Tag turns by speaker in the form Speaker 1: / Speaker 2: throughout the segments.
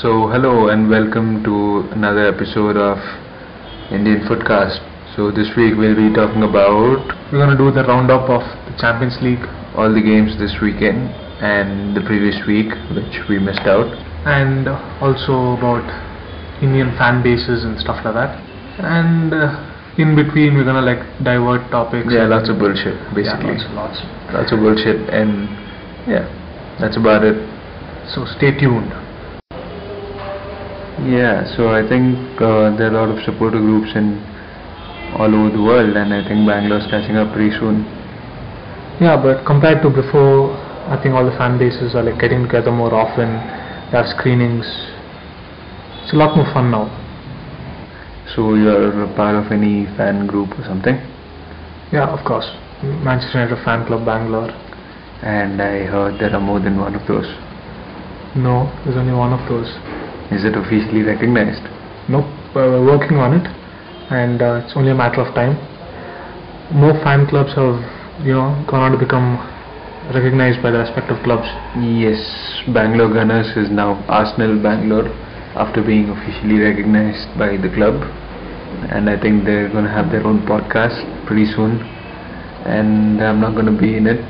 Speaker 1: So hello and welcome to another episode of Indian Footcast. So this week we'll be talking about, we're going to do the roundup of the Champions League, all the games this weekend and the previous week which we missed out, and also about Indian fan bases and stuff like that. And in between we're going to divert topics. Yeah, lots of bullshit basically.
Speaker 2: Yeah,
Speaker 1: lots of bullshit, and yeah, that's about it.
Speaker 2: So stay tuned.
Speaker 1: Yeah, so I think there are a lot of supporter groups in all over the world, and I think Bangalore's catching up pretty soon.
Speaker 2: Yeah, but compared to before, I think all the fan bases are getting together more often. They have screenings. It's a lot more fun now.
Speaker 1: So you're a part of any fan group or something?
Speaker 2: Yeah, of course. Manchester United Fan Club Bangalore.
Speaker 1: And I heard there are more than one of those.
Speaker 2: No, there's only one of those.
Speaker 1: Is it officially recognized?
Speaker 2: Nope, we're working on it, and it's only a matter of time. More fan clubs have, gone on to become recognized by the respective clubs.
Speaker 1: Yes, Bangalore Gunners is now Arsenal Bangalore after being officially recognized by the club, and I think they're going to have their own podcast pretty soon, and I'm not going to be in it,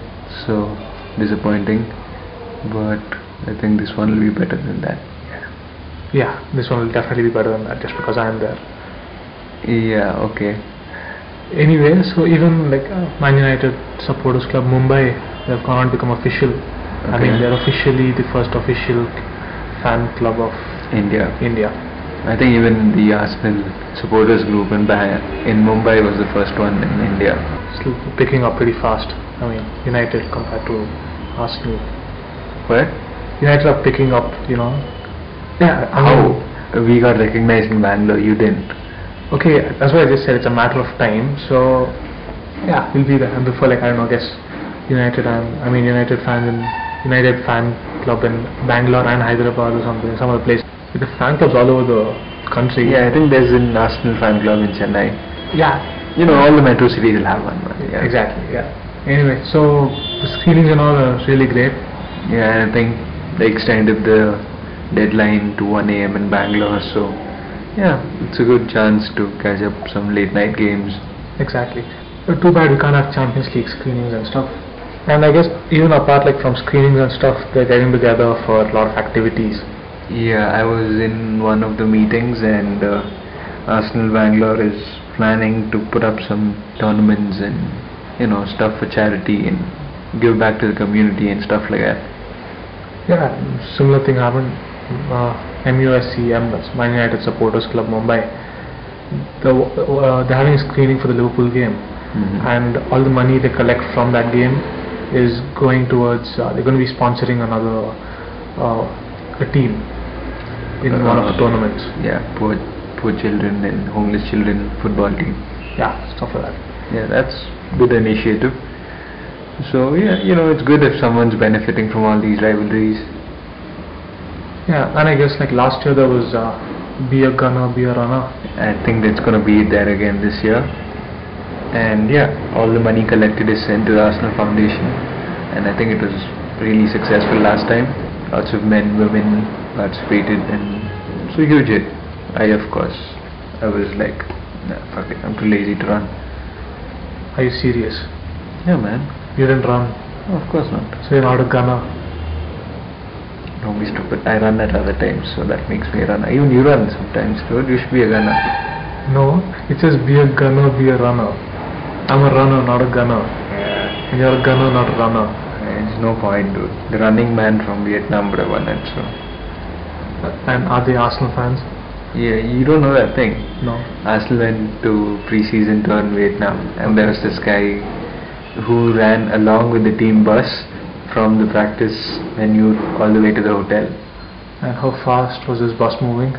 Speaker 1: so disappointing, but I think this one will be better than that.
Speaker 2: Yeah, this one will definitely be better than that just because I am there.
Speaker 1: Yeah, okay.
Speaker 2: Anyway, so even Man United Supporters Club Mumbai, they have gone on to become official.
Speaker 1: Okay.
Speaker 2: I mean, they're officially the first official fan club of
Speaker 1: India.
Speaker 2: I
Speaker 1: think even the Arsenal supporters group in Mumbai was the first one in India.
Speaker 2: Still picking up pretty fast. I mean, United compared to Arsenal.
Speaker 1: What?
Speaker 2: United are picking up, Yeah,
Speaker 1: how? We got recognized in Bangalore, you didn't.
Speaker 2: Okay, that's why I just said it's a matter of time. So, yeah, we'll be there. And before, I don't know, United fans in United fan club in Bangalore and Hyderabad or something, some other place. With the fan clubs all over the country.
Speaker 1: Yeah, I think there's an Arsenal fan club in Chennai.
Speaker 2: Yeah.
Speaker 1: All the metro cities will have one. Yeah.
Speaker 2: Exactly, yeah. Anyway, so the screenings and all are really great.
Speaker 1: Yeah, I think they extended the deadline to 1 AM in Bangalore, so yeah, it's a good chance to catch up some late night games.
Speaker 2: Exactly. But too bad we can't have Champions League screenings and stuff. And I guess even apart from screenings and stuff, they're getting together for a lot of activities.
Speaker 1: Yeah, I was in one of the meetings, and Arsenal Bangalore is planning to put up some tournaments and stuff for charity and give back to the community and stuff like that.
Speaker 2: Yeah, similar thing happened. MUSCM, that's Man United Supporters Club Mumbai. They're having a screening for the Liverpool game, and all the money they collect from that game is going towards. They're going to be sponsoring another a team in one of the tournaments.
Speaker 1: Yeah, poor children and homeless children football team.
Speaker 2: Yeah, stuff like that.
Speaker 1: Yeah, that's good initiative. So yeah, it's good if someone's benefiting from all these rivalries.
Speaker 2: Yeah, and I guess last year there was Be a Gunner, Be a Runner.
Speaker 1: I think that's going to be there again this year. And yeah, all the money collected is sent to the Arsenal Foundation, and I think it was really successful last time. Lots of men, women participated, and it was a huge hit. I was like, nah, fuck it, I'm too lazy to run.
Speaker 2: Are you serious?
Speaker 1: Yeah, man.
Speaker 2: You didn't run?
Speaker 1: No, of course not.
Speaker 2: So you're not a gunner?
Speaker 1: Don't be stupid. I run at other times, so that makes me a runner. Even you run sometimes, dude. You should be a gunner.
Speaker 2: No, it says be a gunner, be a runner. I'm a runner, not a gunner.
Speaker 1: Yeah.
Speaker 2: And you're a gunner, not a runner.
Speaker 1: There's no point, dude. The running man from Vietnam would have won it, so.
Speaker 2: And are they Arsenal fans?
Speaker 1: Yeah, you don't know that thing.
Speaker 2: No.
Speaker 1: Arsenal went to pre-season tour in Vietnam, and there was this guy who ran along with the team bus from the practice venue all the way to the hotel.
Speaker 2: And how fast was his bus moving?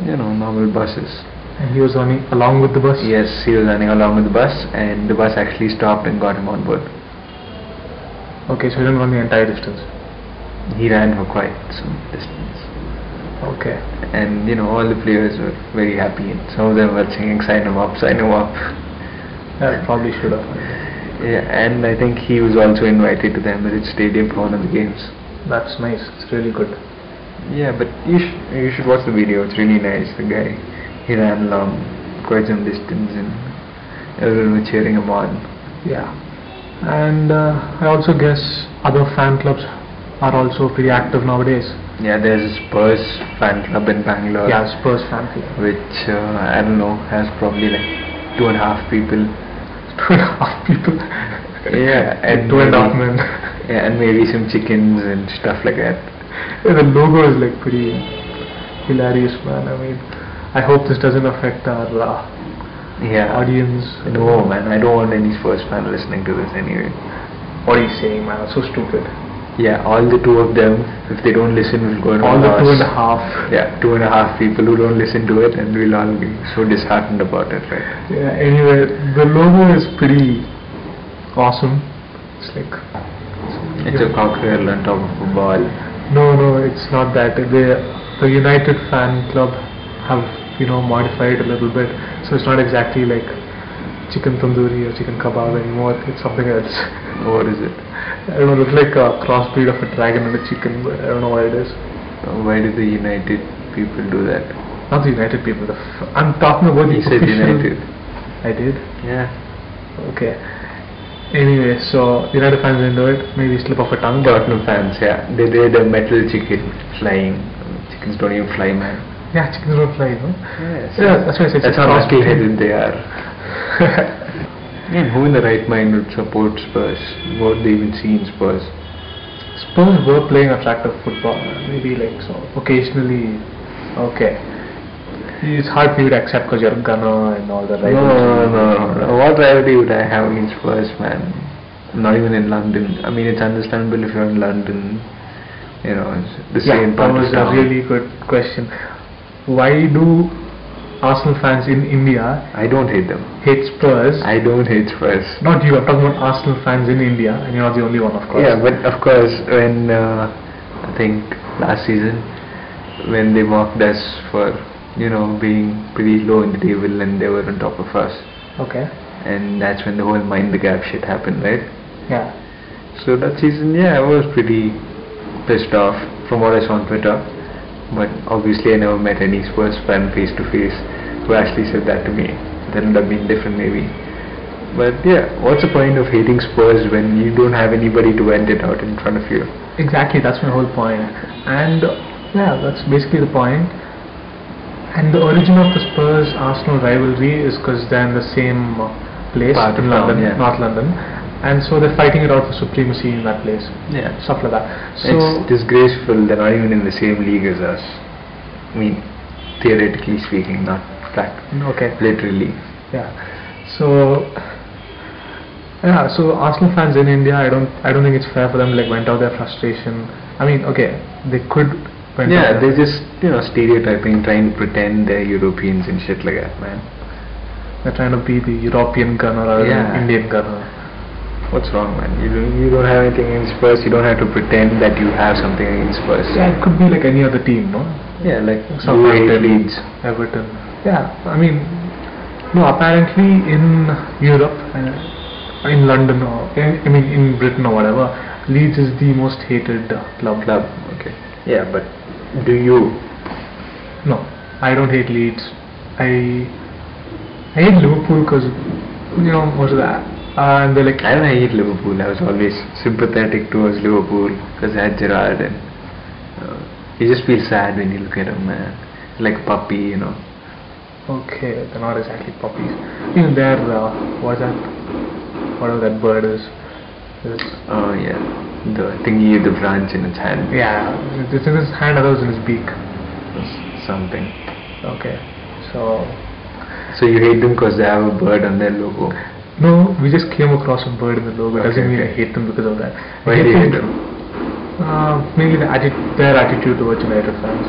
Speaker 1: Normal buses.
Speaker 2: And he was running along with the bus?
Speaker 1: Yes, he was running along with the bus, and the bus actually stopped and got him on board.
Speaker 2: Okay, so he didn't run the entire distance?
Speaker 1: He ran for quite some distance.
Speaker 2: Okay.
Speaker 1: And all the players were very happy, and some of them were singing sign him up.
Speaker 2: Yeah, probably should have.
Speaker 1: Yeah, and I think he was also invited to the Emirates Stadium for one of the games.
Speaker 2: That's nice. It's really good.
Speaker 1: Yeah, but you should watch the video. It's really nice. The guy, he ran along quite some distance and everyone was cheering him on.
Speaker 2: Yeah, and I also guess other fan clubs are also pretty active nowadays.
Speaker 1: Yeah, there's a Spurs fan club in Bangalore.
Speaker 2: Yeah, Spurs fan club.
Speaker 1: Which I don't know, has probably like 2.5 people.
Speaker 2: 2.5 people.
Speaker 1: Yeah, and
Speaker 2: 2.5 men.
Speaker 1: Yeah, and maybe some chickens and stuff like that.
Speaker 2: Yeah, the logo is like pretty hilarious, man. I mean, I hope this doesn't affect our audience.
Speaker 1: No, man, I don't want any Spurs fan listening to this anyway.
Speaker 2: What are you saying, man? That's so stupid.
Speaker 1: Yeah, all the two of them, if they don't listen, will go
Speaker 2: all the 2.5.
Speaker 1: Yeah, 2.5 people who don't listen to it, and we'll all be so disheartened about it, right?
Speaker 2: Yeah, anyway, the logo is pretty awesome. It's like...
Speaker 1: It's a cockerel on top of a ball.
Speaker 2: No, it's not that. The United fan club have, modified it a little bit. So it's not exactly like chicken tandoori or chicken kebab anymore. It's something else.
Speaker 1: What is it?
Speaker 2: I don't know, it looks like a crossbreed of a dragon and a chicken, but I don't know what it is.
Speaker 1: Why do the United people do that?
Speaker 2: Not the United people. I'm talking about the
Speaker 1: You said United.
Speaker 2: I did?
Speaker 1: Yeah.
Speaker 2: Okay. Anyway, so United fans didn't do it. Maybe slip of a tongue.
Speaker 1: Tottenham fans, yeah. They did a metal chicken flying. Chickens don't even fly, man.
Speaker 2: Yeah, chickens don't fly, no?
Speaker 1: Yes.
Speaker 2: Yeah, that's why I said
Speaker 1: that's how knuckle-headed they are. And who in the right mind would support Spurs? What they even see in Spurs?
Speaker 2: Spurs were playing attractive football. Maybe like so occasionally. Okay. It's hard for you to accept because you're a gunner and all that, right?
Speaker 1: No. What rivalry would I have against Spurs, man? Not even in London. I mean, it's understandable if you're in London. It's the same part of town.
Speaker 2: That was a really good question. Why do Arsenal fans in India...
Speaker 1: I don't hate them.
Speaker 2: ...hate Spurs?
Speaker 1: I don't hate Spurs.
Speaker 2: Not you, I'm talking about Arsenal fans in India, and you're not the only one, of course.
Speaker 1: Yeah, but of course, when I think last season, when they mocked us for being pretty low in the table and they were on top of us.
Speaker 2: Okay.
Speaker 1: And that's when the whole mind the gap shit happened, right?
Speaker 2: Yeah.
Speaker 1: So that season, I was pretty pissed off from what I saw on Twitter. But obviously I never met any Spurs fan face to face who actually said that to me. That would have been different maybe. But yeah, what's the point of hating Spurs when you don't have anybody to vent it out in front of you?
Speaker 2: Exactly, that's my whole point. And that's basically the point. And the origin of the Spurs-Arsenal rivalry is because they're in the same place in London, North London, and so they're fighting it out for supremacy in that place.
Speaker 1: Yeah,
Speaker 2: stuff like that. So
Speaker 1: it's disgraceful. They're not even in the same league as us. I mean, theoretically speaking, not fact.
Speaker 2: Okay.
Speaker 1: Literally.
Speaker 2: Yeah. So Arsenal fans in India, I don't think it's fair for them to vent out their frustration. I mean, okay, they could.
Speaker 1: They're just stereotyping, trying to pretend they're Europeans and shit like that, man.
Speaker 2: They're trying to be the European gunner or the Indian gunner.
Speaker 1: What's wrong, man? You don't have anything against Spurs. You don't have to pretend that you have something against Spurs.
Speaker 2: Yeah, it could be like any other team, no?
Speaker 1: Yeah, like
Speaker 2: Southampton,
Speaker 1: Leeds,
Speaker 2: Everton. Yeah, I mean, no. Apparently in Europe, in London or in Britain or whatever, Leeds is the most hated club.
Speaker 1: Okay. Yeah, but do you?
Speaker 2: No, I don't hate Leeds. I hate Liverpool because most of that. And they're like,
Speaker 1: I don't hate Liverpool. I was always sympathetic towards Liverpool because I had Gerrard, and you just feel sad when you look at him, man. Like a puppy,
Speaker 2: Okay, they're not exactly puppies. Even they're whatever that bird is.
Speaker 1: Oh yeah, the thingy with the branch in its hand.
Speaker 2: Yeah, it's in his hand, otherwise in his beak.
Speaker 1: Something.
Speaker 2: Okay, so
Speaker 1: you hate them because they have a bird on their logo?
Speaker 2: No, we just came across a bird in the logo. It doesn't mean I hate them because of that.
Speaker 1: Why do you hate them?
Speaker 2: Mainly their attitude towards United fans.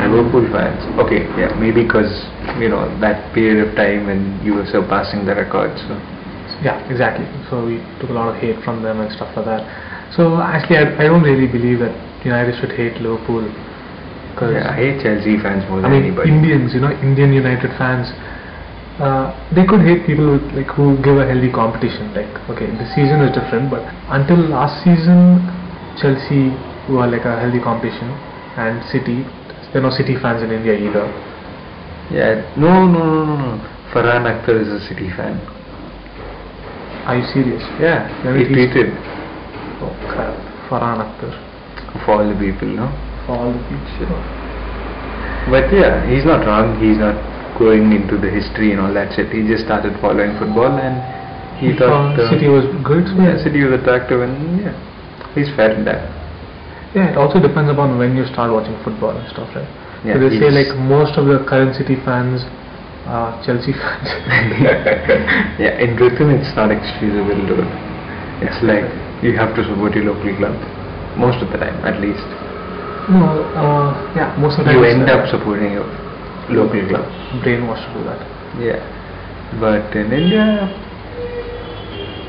Speaker 1: And Liverpool fans. Okay, yeah, maybe because that period of time when you were surpassing the records. So.
Speaker 2: Yeah, exactly. So we took a lot of hate from them and stuff like that. So actually, I don't really believe that United should hate Liverpool.
Speaker 1: I hate Chelsea fans more than anybody.
Speaker 2: Indians, Indian United fans, they could hate people who give a healthy competition. Okay, the season is different, but until last season, Chelsea who are like a healthy competition, and City. There are no City fans in India either.
Speaker 1: Yeah, no. Farhan Akhtar is a City fan.
Speaker 2: Are you serious?
Speaker 1: Yeah,
Speaker 2: Maybe
Speaker 1: he tweeted.
Speaker 2: Oh crap, Farhan Akhtar.
Speaker 1: For all the people, no?
Speaker 2: For all the people.
Speaker 1: But yeah, he's not wrong. He's not going into the history and all that shit. He just started following football and he thought
Speaker 2: City was good.
Speaker 1: Yeah, City was attractive and yeah, he's fair in that.
Speaker 2: Yeah, it also depends upon when you start watching football and stuff, right?
Speaker 1: Yeah,
Speaker 2: so they say like most of the current City fans are Chelsea fans.
Speaker 1: Yeah, in Britain it's not excusable, dude. It's like you have to support your local club most of the time, at least.
Speaker 2: No, yeah, most of the time
Speaker 1: you end up supporting your local club.
Speaker 2: Brainwashed to do that.
Speaker 1: Yeah, but in India,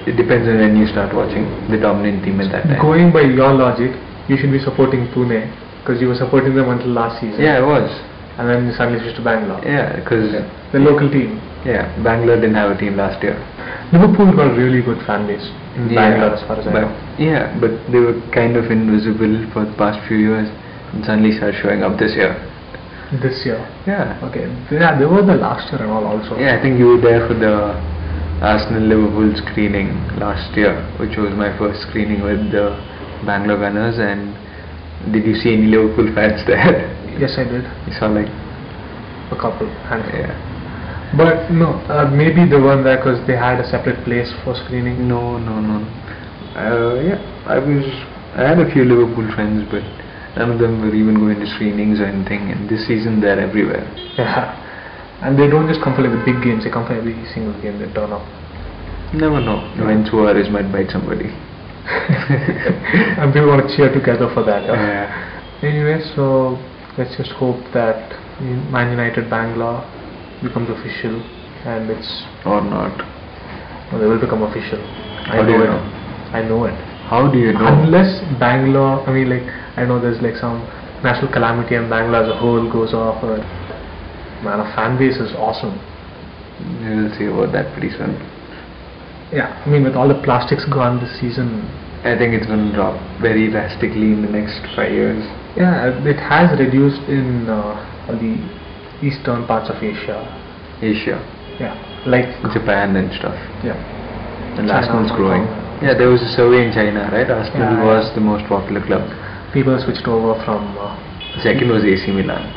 Speaker 1: it depends on when you start watching the dominant team at that time.
Speaker 2: Going by your logic, you should be supporting Pune because you were supporting them until last season.
Speaker 1: Yeah, I was.
Speaker 2: And then you suddenly switched to Bangalore.
Speaker 1: Yeah, because
Speaker 2: the local team.
Speaker 1: Yeah, Bangalore didn't have a team last year.
Speaker 2: Liverpool got a really good fan base in Bangalore, as far as I know.
Speaker 1: Yeah, but they were kind of invisible for the past few years and suddenly started showing up this year.
Speaker 2: This year?
Speaker 1: Yeah.
Speaker 2: Okay. Yeah, they were the last year and all also.
Speaker 1: Yeah, I think you were there for the Arsenal-Liverpool screening last year, which was my first screening with the Bangalore Gunners. And did you see any Liverpool fans there?
Speaker 2: Yes, I did.
Speaker 1: You saw like
Speaker 2: a couple, handful.
Speaker 1: Yeah.
Speaker 2: But no, maybe they weren't there because they had a separate place for screening.
Speaker 1: No. Yeah, I had a few Liverpool friends, but none of them were even going to screenings or anything. And this season they're everywhere.
Speaker 2: Yeah, and they don't just come for like the big games; they come for every single game they turn up.
Speaker 1: Never know when Suarez might bite somebody.
Speaker 2: And people want to cheer together for that.
Speaker 1: Yeah.
Speaker 2: Anyway, so let's just hope that Man United Bangalore becomes official, and it's
Speaker 1: or not.
Speaker 2: No, they will become official.
Speaker 1: How do you know?
Speaker 2: I know it.
Speaker 1: How do you know?
Speaker 2: Unless Bangalore, I know there's like some national calamity and Bangalore as a whole goes off. Man, a fan base is awesome.
Speaker 1: We'll see about that pretty soon.
Speaker 2: Yeah, with all the plastics gone this season,
Speaker 1: I think it's going to drop very drastically in the next 5 years.
Speaker 2: Yeah, it has reduced in all the eastern parts of Asia. Yeah, like
Speaker 1: Japan and stuff.
Speaker 2: Yeah.
Speaker 1: And Arsenal's growing. Yeah, there was a survey in China, right? Arsenal was the most popular club.
Speaker 2: People switched over from...
Speaker 1: Second was AC Milan.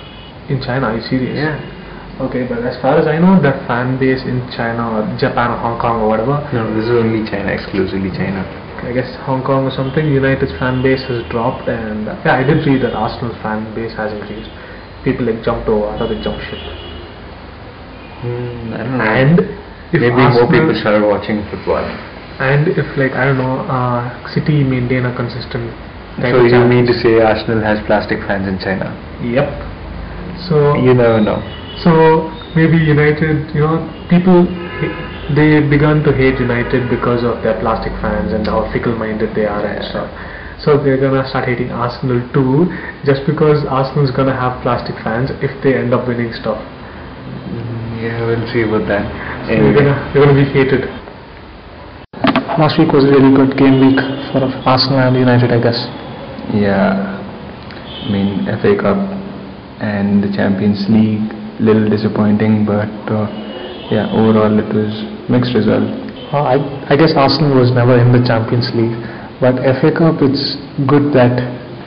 Speaker 2: In China, are you serious?
Speaker 1: Yeah.
Speaker 2: Okay, but as far as I know, the fan base in China or Japan or Hong Kong or whatever...
Speaker 1: No, this is only China, exclusively China.
Speaker 2: I guess Hong Kong or something, United's fan base has dropped, and yeah, I did read that Arsenal's fan base has increased. People like jumped over, I thought they jumped ship.
Speaker 1: I don't know.
Speaker 2: And if
Speaker 1: maybe
Speaker 2: Arsenal,
Speaker 1: more people started watching football.
Speaker 2: And if City maintain a consistent type
Speaker 1: so
Speaker 2: of
Speaker 1: you mean to say Arsenal has plastic fans in China?
Speaker 2: Yep. So
Speaker 1: you never know.
Speaker 2: So maybe United, people they begun to hate United because of their plastic fans and how fickle-minded they are and stuff. So they're gonna start hating Arsenal too, just because Arsenal's gonna have plastic fans if they end up winning stuff.
Speaker 1: Yeah, we'll see about that.
Speaker 2: So they're gonna be hated. Last week was a really good game week for Arsenal and United, I guess.
Speaker 1: Yeah, FA Cup and the Champions League, little disappointing, but yeah, overall it was mixed result.
Speaker 2: I guess Arsenal was never in the Champions League, but FA Cup, it's good that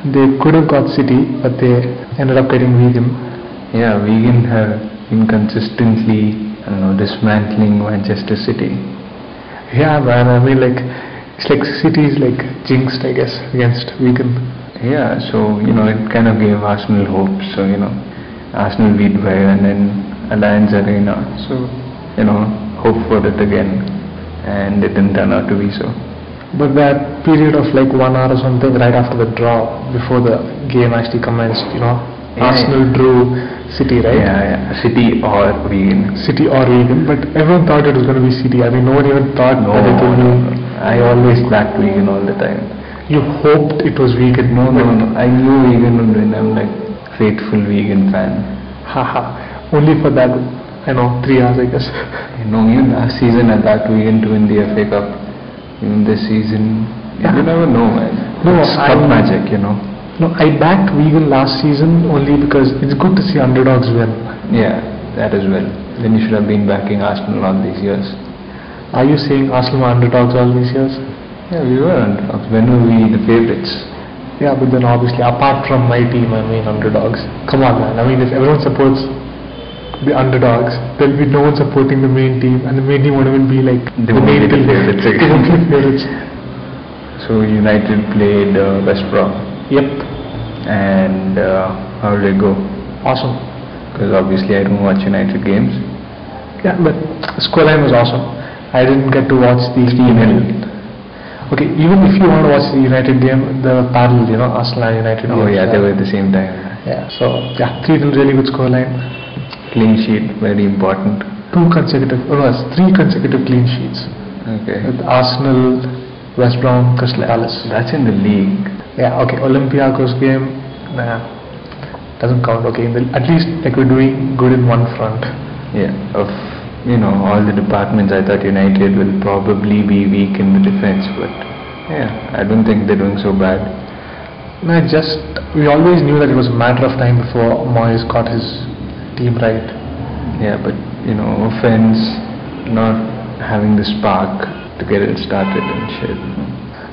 Speaker 2: they could have got City, but they ended up getting Wigan.
Speaker 1: Yeah, Wigan have been consistently, dismantling Manchester City.
Speaker 2: Yeah, man, it's like City's like jinxed, I guess, against Wigan.
Speaker 1: Yeah, so, it kind of gave Arsenal hope. So, Arsenal beat Bayern and Allianz Arena. So, hope for it again. And it didn't turn out to be so.
Speaker 2: But that period of like 1 hour or something right after the draw, before the game actually commenced, Arsenal drew City, right?
Speaker 1: Yeah, City or Wigan.
Speaker 2: City or Wigan, but everyone thought it was going to be City. No one even thought that it would be.
Speaker 1: I always backed Wigan all the time.
Speaker 2: You hoped it was Wigan?
Speaker 1: No. I knew Wigan would win. I'm like faithful Wigan fan.
Speaker 2: Haha. Only for that, 3 hours, I guess.
Speaker 1: Even last season I backed Wigan to win the FA Cup. Even this season, you never know, man.
Speaker 2: No,
Speaker 1: it's cup magic,
Speaker 2: No, I backed Wigan last season only because it's good to see underdogs win.
Speaker 1: Yeah, that as well. Then you should have been backing Arsenal all these years.
Speaker 2: Are you saying Arsenal were underdogs all these years?
Speaker 1: Yeah, we were underdogs. When were we the favourites?
Speaker 2: Yeah, but then obviously, apart from my team, I mean underdogs. Come on, man. I mean, if everyone supports the underdogs, there'll be no one supporting the main team, and the main team won't even be like
Speaker 1: They won't be the favourites
Speaker 2: They won't be the favorites.
Speaker 1: So United played West Brom.
Speaker 2: Yep.
Speaker 1: And how did it go?
Speaker 2: Awesome.
Speaker 1: Because obviously I don't watch United games.
Speaker 2: Yeah, but scoreline was awesome. I didn't get to watch the
Speaker 1: 3-0.
Speaker 2: Okay, even if you want to watch the United game, the parallel, Arsenal and United
Speaker 1: Oh
Speaker 2: games,
Speaker 1: yeah, they were at the same time.
Speaker 2: Yeah, so 3-0, really good scoreline.
Speaker 1: Clean sheet, very important.
Speaker 2: 3 consecutive clean sheets.
Speaker 1: Okay.
Speaker 2: With Arsenal, West Brom, Crystal Palace.
Speaker 1: That's in the league.
Speaker 2: Yeah, okay, Olympiacos game, doesn't count. Okay, at least like we're doing good in one front.
Speaker 1: Yeah, of all the departments, I thought United will probably be weak in the defense, but yeah, I don't think they're doing so bad.
Speaker 2: No, we always knew that it was a matter of time before Moyes got his team right.
Speaker 1: Yeah, but offense, not having the spark to get it started and shit.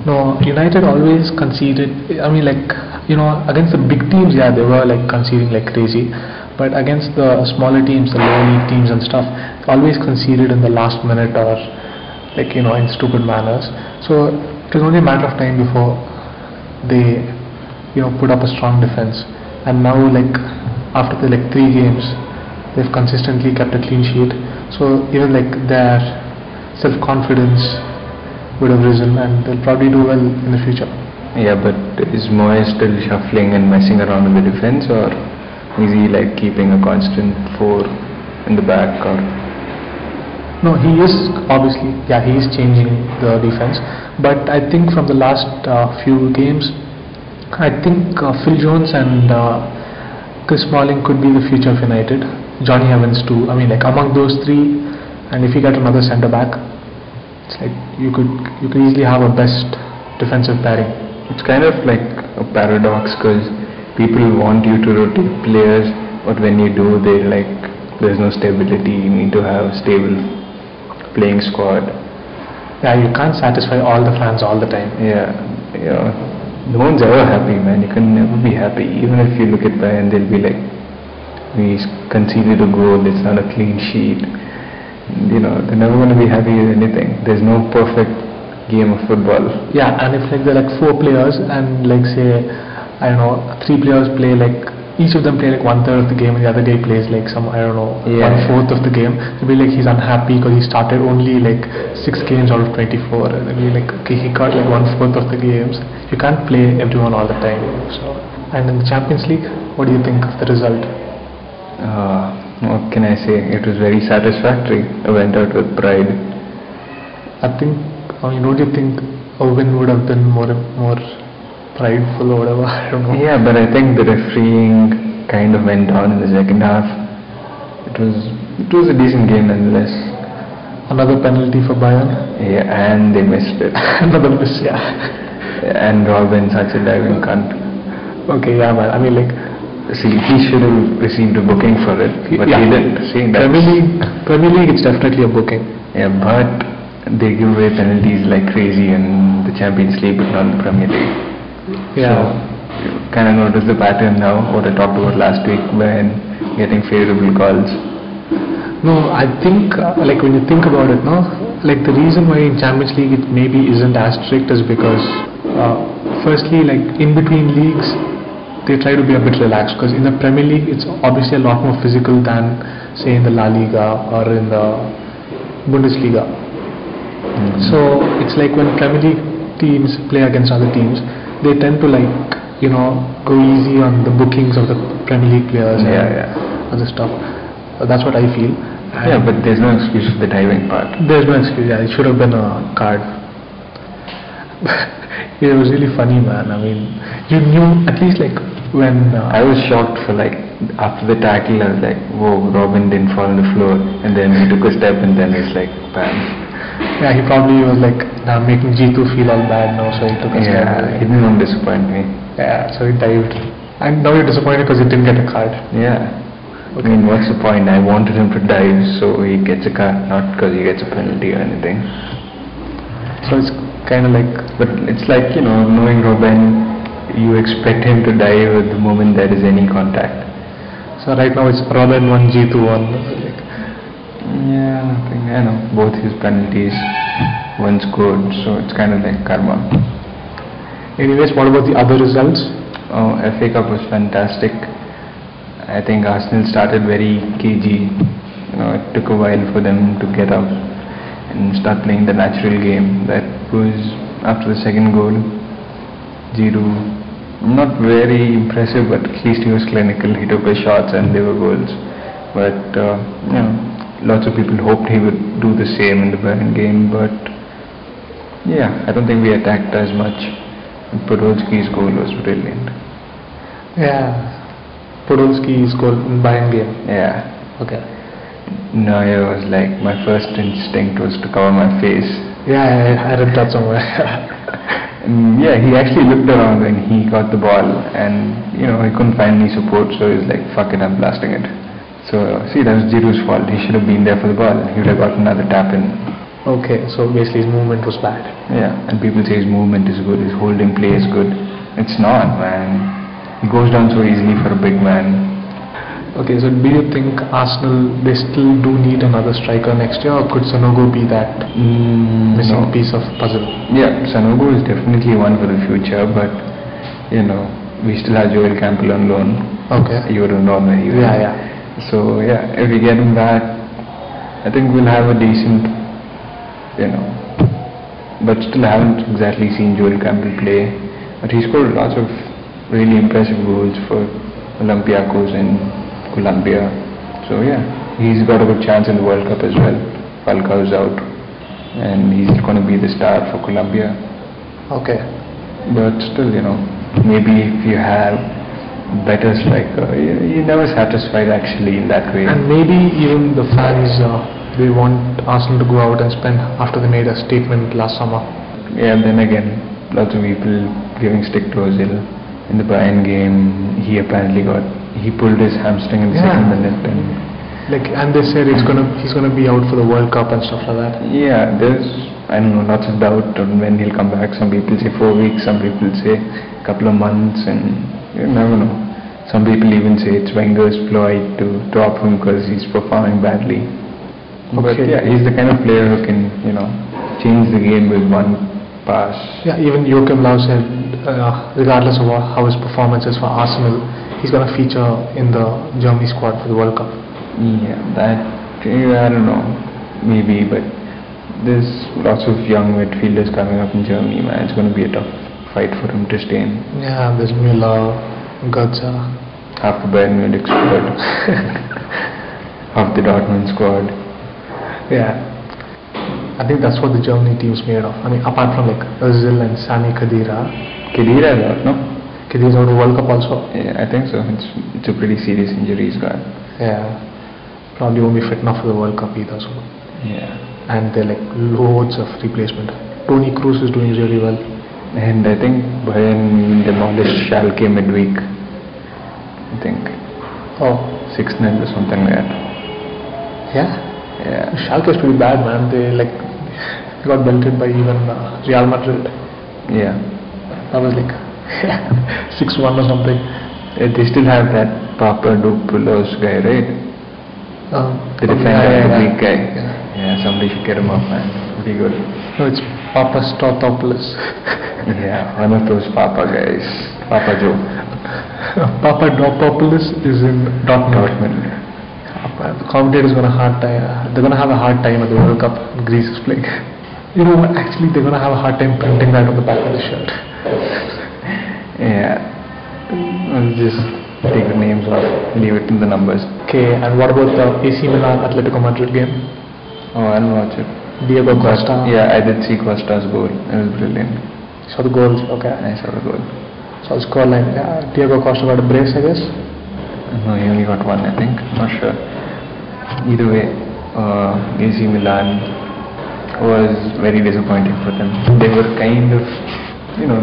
Speaker 2: No, United always conceded. I mean, against the big teams, yeah, they were like conceding like crazy. But against the smaller teams, the lower league teams and stuff, they always conceded in the last minute or in stupid manners. So it was only a matter of time before they, put up a strong defense. And now, after the 3 games, they've consistently kept a clean sheet. So even their self-confidence would have risen, and they'll probably do well in the future.
Speaker 1: Yeah, but is Moyes still shuffling and messing around with the defense, or is he keeping a constant 4 in the back? Or
Speaker 2: no, he is obviously, he is changing the defense. But I think from the last few games, I think Phil Jones and Chris Smalling could be the future of United. Johnny Evans too. I mean, among those 3, and if you get another centre back, it's you could easily have a best defensive pairing.
Speaker 1: It's kind of like a paradox, because people want you to rotate players, but when you do, there's no stability. You need to have a stable playing squad.
Speaker 2: Yeah, you can't satisfy all the fans all the time.
Speaker 1: Yeah, no one's ever happy, man. You can never be happy. Even if you look at Bayern, they'll be like, we conceded a goal, it's not a clean sheet. They're never going to be happy with anything. There's no perfect game of football. Yeah,
Speaker 2: and if there are 4 players and say, I don't know, 3 players play each of them play 1/3 of the game, and the other guy plays 1/4 of the game, they'll be he's unhappy because he started only 6 games out of 24, and they'll be okay, he got 1/4 of the games. You can't play everyone all the time. So, and in the Champions League, what do you think of the result?
Speaker 1: What can I say? It was very satisfactory. I went out with pride.
Speaker 2: Don't you think a win would have been more prideful or whatever? I don't know.
Speaker 1: Yeah, but I think the refereeing kind of went down in the second half. It was a decent game nonetheless.
Speaker 2: Another penalty for Bayern.
Speaker 1: Yeah, and they missed it.
Speaker 2: Another miss, yeah.
Speaker 1: And Robin, such a diving cunt.
Speaker 2: Okay, yeah, man. I mean,
Speaker 1: see, he should have received a booking for it, but he didn't. See,
Speaker 2: Premier League, it's definitely a booking.
Speaker 1: Yeah, but they give away penalties like crazy in the Champions League, but not in the Premier League.
Speaker 2: Yeah.
Speaker 1: So, you kind of notice the pattern now, what I talked about last week, when getting favourable calls.
Speaker 2: No, I think, when you think about it, the reason why in Champions League it maybe isn't as strict is because, firstly, in between leagues, they try to be a bit relaxed, because in the Premier League it's obviously a lot more physical than say in the La Liga or in the Bundesliga. So it's when Premier League teams play against other teams, they tend to go easy on the bookings of the Premier League players and other stuff. That's what I feel.
Speaker 1: Yeah, but there's no excuse for the diving part.
Speaker 2: There's no excuse. Yeah, it should have been a card. It was really funny, man. I mean, you knew at least when
Speaker 1: I was shocked for after the tackle, I was like, whoa, Robin didn't fall on the floor, and then he took a step, and then it's bam.
Speaker 2: Yeah, he probably was making G2 feel all bad now, so he took a step.
Speaker 1: Yeah, he didn't want to disappoint me.
Speaker 2: Yeah, so he dived. And now you're disappointed because he didn't get a card.
Speaker 1: Yeah.
Speaker 2: Okay.
Speaker 1: I mean, what's the point? I wanted him to dive so he gets a card, not because he gets a penalty or anything.
Speaker 2: So it's kind of like...
Speaker 1: But it's like, knowing Robin, you expect him to dive at the moment there is any contact.
Speaker 2: So right now it's Robin 1, G2 1. Like,
Speaker 1: yeah, I know. Both his penalties, one scored, so it's kind of like karma.
Speaker 2: anyways, what about the other results?
Speaker 1: Oh, FA Cup was fantastic. I think Arsenal started very cagey. It took a while for them to get up and start playing the natural game. That was after the second goal. Giroud, not very impressive, but at least he was clinical. He took his shots and they were goals. But lots of people hoped he would do the same in the Bayern game. But yeah, I don't think we attacked as much. Podolski's goal was brilliant.
Speaker 2: Yeah, Podolski's goal in Bayern game.
Speaker 1: Yeah.
Speaker 2: Okay.
Speaker 1: Neuer was like, my first instinct was to cover my face.
Speaker 2: Yeah, I read that somewhere.
Speaker 1: And yeah, he actually looked around when he got the ball and he couldn't find any support, so he was like, fuck it, I'm blasting it. So see, that was Giroud's fault. He should have been there for the ball. He would have got another tap in.
Speaker 2: Okay, so basically his movement was bad.
Speaker 1: Yeah, and people say his movement is good, his holding play is good. It's not, man. He goes down so easily for a big man.
Speaker 2: Okay, so do you think Arsenal, they still do need another striker next year, or could Sanogo be that missing piece of puzzle?
Speaker 1: Yeah, Sanogo is definitely one for the future, but we still have Joel Campbell on loan.
Speaker 2: Okay.
Speaker 1: You don't know very well.
Speaker 2: Yeah.
Speaker 1: So yeah, if we get him back, I think we'll have a decent, but still haven't exactly seen Joel Campbell play. But he scored lots of really impressive goals for Olympiacos in Colombia. So yeah, he's got a good chance in the World Cup as well. Falcao's out and he's going to be the star for Colombia.
Speaker 2: Okay.
Speaker 1: But still, maybe if you have better striker, you're never satisfied actually in that way.
Speaker 2: And maybe even the fans, they want Arsenal to go out and spend after they made a statement last summer.
Speaker 1: Yeah, then again, lots of people giving stick to Ozil. In the Bayern game, he pulled his hamstring in the second minute,
Speaker 2: and they said he's gonna be out for the World Cup and stuff like that.
Speaker 1: Yeah, there's lots of doubt on when he'll come back. Some people say 4 weeks, some people say a couple of months, and you never know. Some people even say it's Wenger's ploy to drop him because he's performing badly. Okay. But yeah, he's the kind of player who can change the game with one pass. Yeah,
Speaker 2: even Joachim Löw said, regardless of how his performance is for Arsenal, he's going to feature in the Germany squad for the World Cup.
Speaker 1: Yeah, I don't know, maybe, but there's lots of young midfielders coming up in Germany, man. It's going to be a tough fight for him to stay in.
Speaker 2: Yeah, there's Müller, Götze.
Speaker 1: Half the Bayern Munich squad. Half the Dortmund squad.
Speaker 2: Yeah. I think that's what the Germany team's made of. I mean, apart from like Ozil and Sami Khedira.
Speaker 1: Khedira is out, no?
Speaker 2: Khedira's out of the World Cup also.
Speaker 1: Yeah, I think so. It's a pretty serious injury he's got.
Speaker 2: Yeah. Probably won't be fit enough for the World Cup either. So.
Speaker 1: Yeah.
Speaker 2: And they're like loads of replacement. Toni Kroos is doing really well.
Speaker 1: And I think Bayern demolished Schalke midweek. I think.
Speaker 2: Oh.
Speaker 1: 6-0 or something like that.
Speaker 2: Yeah?
Speaker 1: Yeah.
Speaker 2: Schalke is pretty bad, man. They got belted by even Real Madrid.
Speaker 1: Yeah.
Speaker 2: That was like 6-1 or something.
Speaker 1: They still have that Papadopoulos guy, right? The defender, the big guy. Yeah, somebody should get him up, man. Pretty good.
Speaker 2: No, it's Papastatopoulos.
Speaker 1: Yeah, one of those Papa guys. Papa Joe.
Speaker 2: Papadopoulos is in Dortmund. The commentators they're gonna have a hard time at the World Cup. Greece is playing. You know what? Actually, they're gonna have a hard time printing that on the back of the shirt.
Speaker 1: Yeah. I'll just take the names off, leave it in the numbers.
Speaker 2: Okay, and what about the AC Milan Atletico Madrid game?
Speaker 1: Oh, I'll watch it.
Speaker 2: Diego Costa.
Speaker 1: Yeah, I did see Costa's goal. It was brilliant.
Speaker 2: Saw the goals. Okay.
Speaker 1: I saw the goal.
Speaker 2: So the scoreline. Yeah, Diego Costa got a brace, I guess.
Speaker 1: No, he only got one, I think. Not sure. Either way, AC Milan was very disappointing for them. They were kind of,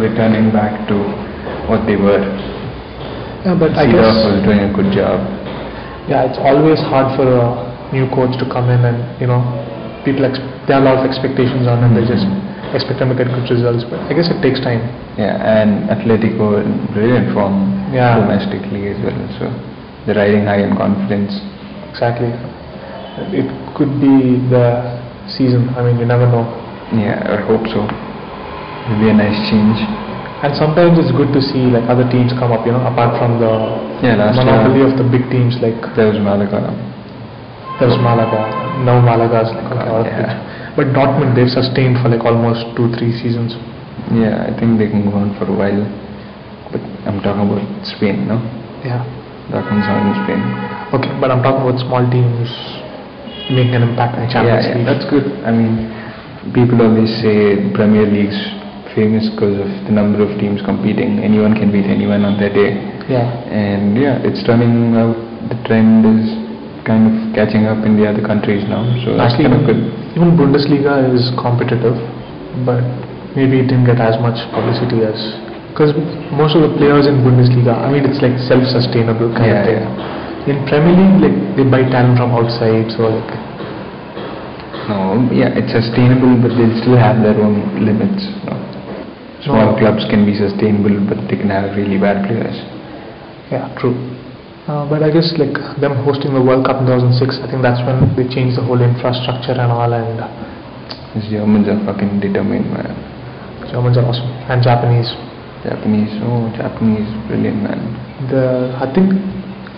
Speaker 1: returning back to what they were.
Speaker 2: Yeah, but I
Speaker 1: Seedorf
Speaker 2: guess
Speaker 1: was doing a good job.
Speaker 2: yeah, it's always hard for a new coach to come in and people they have a lot of expectations on him. They just expect him to get good results, but I guess it takes time.
Speaker 1: Yeah, and Atletico in brilliant form
Speaker 2: Yeah.
Speaker 1: domestically as well. So they're riding high in confidence.
Speaker 2: Exactly. It could be the season. I mean, you never know.
Speaker 1: Yeah, I hope so. It'll be a nice change.
Speaker 2: And sometimes it's good to see like other teams come up. Apart from the
Speaker 1: Last
Speaker 2: monopoly
Speaker 1: year
Speaker 2: of the big teams like
Speaker 1: there was Malaga.
Speaker 2: there was Malaga. Now Malaga's like on the other
Speaker 1: Yeah.
Speaker 2: pitch. But Dortmund, they've sustained for like almost 2-3 seasons.
Speaker 1: Yeah, I think they can go on for a while. But I'm talking about Spain, no?
Speaker 2: Yeah.
Speaker 1: Dortmund's not in Spain.
Speaker 2: Okay, but I'm talking about small teams making an impact in Champions League.
Speaker 1: That's good. I mean, people always say Premier League's famous because of the number of teams competing. Anyone can beat anyone on their day.
Speaker 2: Yeah.
Speaker 1: And yeah, it's turning out, the trend is kind of catching up in the other countries now. So that's
Speaker 2: Actually,
Speaker 1: kind of good.
Speaker 2: even Bundesliga is competitive, but maybe it didn't get as much publicity as because most of the players in Bundesliga, I mean, it's like self-sustainable kind of thing. In Premier League, like they buy talent from outside, so like.
Speaker 1: No, yeah, it's sustainable, but they'll still have their own limits. No? Small clubs can be sustainable, but they can have really bad players.
Speaker 2: Yeah, true. But I guess like them hosting the World Cup in 2006, I think that's when they changed the whole infrastructure and all, and
Speaker 1: These Germans are fucking determined, man.
Speaker 2: Germans are awesome, and Japanese.
Speaker 1: Japanese, brilliant, man.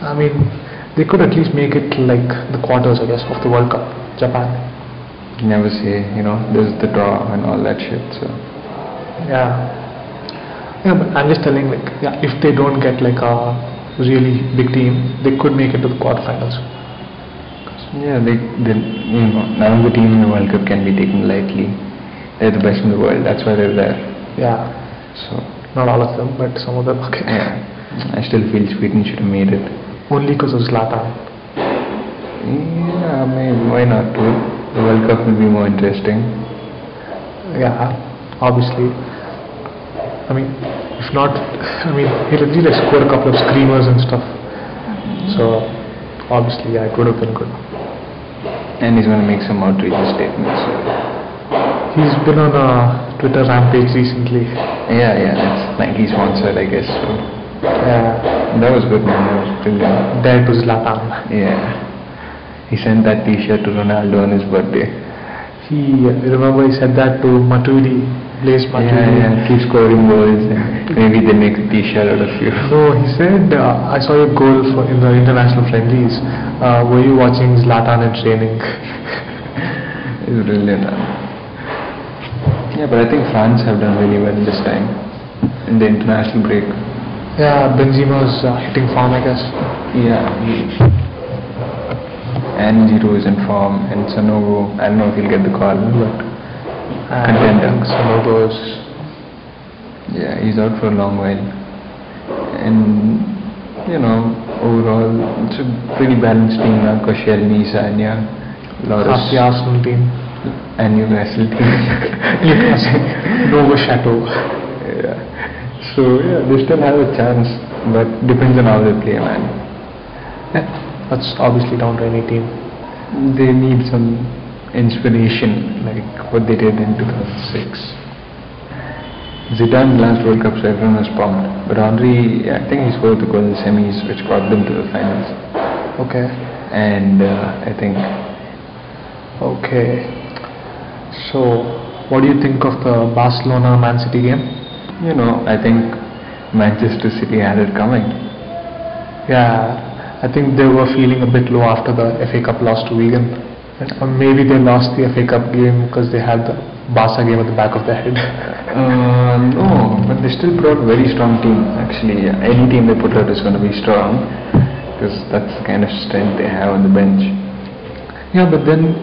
Speaker 2: I mean, they could at least make it like the quarters, I guess, of the World Cup, Japan.
Speaker 1: You never say, there's the draw and all that shit, so.
Speaker 2: Yeah, but I'm just telling, like, if they don't get like a really big team, they could make it to the quarterfinals.
Speaker 1: Yeah, none of the teams in the World Cup can be taken lightly. They're the best in the world, that's why they're there.
Speaker 2: Yeah.
Speaker 1: So.
Speaker 2: Not all of them, but some of them, okay.
Speaker 1: Yeah, I still feel Sweden should have made it.
Speaker 2: Only because of Zlatan.
Speaker 1: Yeah, maybe, why not too? The World Cup will be more interesting.
Speaker 2: Yeah, obviously. I mean, if not, he'll at least like score a couple of screamers and stuff. So, obviously, yeah, it would have been good.
Speaker 1: And he's going to make some outrageous statements.
Speaker 2: He's been on a Twitter rampage recently.
Speaker 1: Yeah, it's Nike sponsored, I guess. So.
Speaker 2: Yeah.
Speaker 1: That was good, man. That was brilliant.
Speaker 2: Dare to Zlatan.
Speaker 1: Yeah. He sent that T-shirt to Ronaldo on his birthday.
Speaker 2: Remember he said that to Matuidi, Blaise Matuidi.
Speaker 1: Yeah, keep scoring goals and maybe they make a T-shirt out of you.
Speaker 2: No, he said, I saw your goal in the international friendlies. Were you watching Zlatan in training?
Speaker 1: It's brilliant. Yeah, but I think France have done really well this time in the international break.
Speaker 2: Yeah, Benzema's hitting form, I guess.
Speaker 1: Yeah, and Giroud is in form, and Sanogo, I don't know if he'll get the call, but contender.
Speaker 2: Sanogo is...
Speaker 1: Yeah, he's out for a long while. And, overall, it's a pretty balanced team now. Koscielny, Sanya, Loris.
Speaker 2: Half the Arsenal team.
Speaker 1: And Newcastle team.
Speaker 2: Novo Chateau.
Speaker 1: Yeah. So, yeah, they still have a chance, but depends on how they play, man.
Speaker 2: Yeah, that's obviously down to any team.
Speaker 1: They need some inspiration, like what they did in 2006. Zidane's last World Cup, so everyone was pumped. But Henry, I think he scored the goal in the semis, which got them to the finals.
Speaker 2: Okay.
Speaker 1: And I think...
Speaker 2: Okay. So, what do you think of the Barcelona-Man City game?
Speaker 1: I think Manchester City had it coming.
Speaker 2: Yeah, I think they were feeling a bit low after the FA Cup loss to Wigan. Or maybe they lost the FA Cup game because they had the Barca game at the back of their head.
Speaker 1: No, but they still brought a very strong team, actually. Any team they put out is going to be strong, because that's the kind of strength they have on the bench.
Speaker 2: Yeah, but then,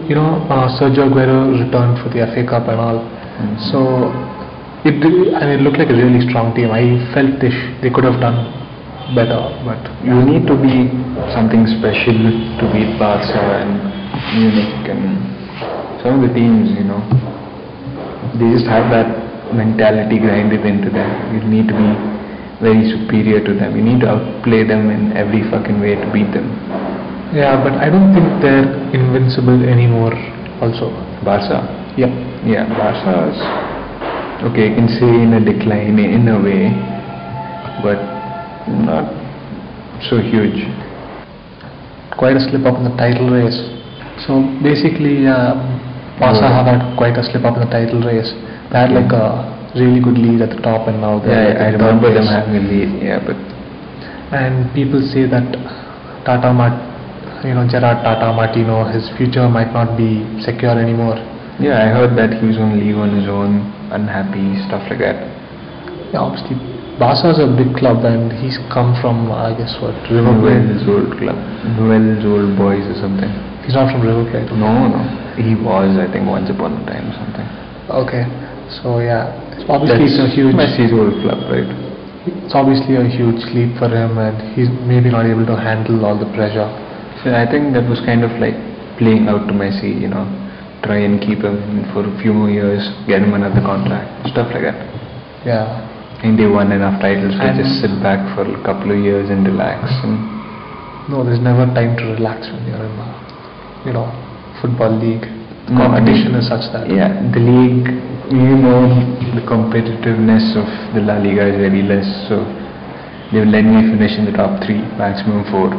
Speaker 2: Sergio Aguero returned for the FA Cup and all. So, it looked like a really strong team. I felt they could have done better, but...
Speaker 1: You need to be something special to beat Barca and Munich and some of the teams, they just have that mentality grinded into them. You need to be very superior to them. You need to outplay them in every fucking way to beat them.
Speaker 2: Yeah, but I don't think they're invincible anymore also.
Speaker 1: Barca?
Speaker 2: Yep.
Speaker 1: Yeah, Barca is, okay, you can say in a decline in a way, but not so huge.
Speaker 2: Quite a slip up in the title race. So basically, Barca have had quite a slip up in the title race. They had like a really good lead at the top, and now they're
Speaker 1: I remember them having a lead. Yeah, but
Speaker 2: and people say that Gerard Tata Martino, his future might not be secure anymore.
Speaker 1: yeah, I heard that he was going to leave on his own, unhappy, stuff like that.
Speaker 2: Yeah, obviously, Barca is a big club, and he's come from, I guess, what, River Plate?
Speaker 1: Newell's old club, Newell's old boys or something.
Speaker 2: He's not from River Plate.
Speaker 1: No, he was, I think, once upon a time or something.
Speaker 2: Okay, so yeah, obviously it's a huge.
Speaker 1: Messi's old club, right?
Speaker 2: It's obviously a huge leap for him, and he's maybe not able to handle all the pressure.
Speaker 1: So I think that was kind of like playing out to Messi, try and keep him for a few more years, get him another contract, stuff like that.
Speaker 2: Yeah.
Speaker 1: And they won enough titles to
Speaker 2: And
Speaker 1: just sit back for a couple of years and relax.
Speaker 2: No, there's never time to relax when you're in a football league. The
Speaker 1: No,
Speaker 2: competition is such that.
Speaker 1: Yeah, the league, the competitiveness of the La Liga is very less, so they will let me finish in the top 3, maximum 4.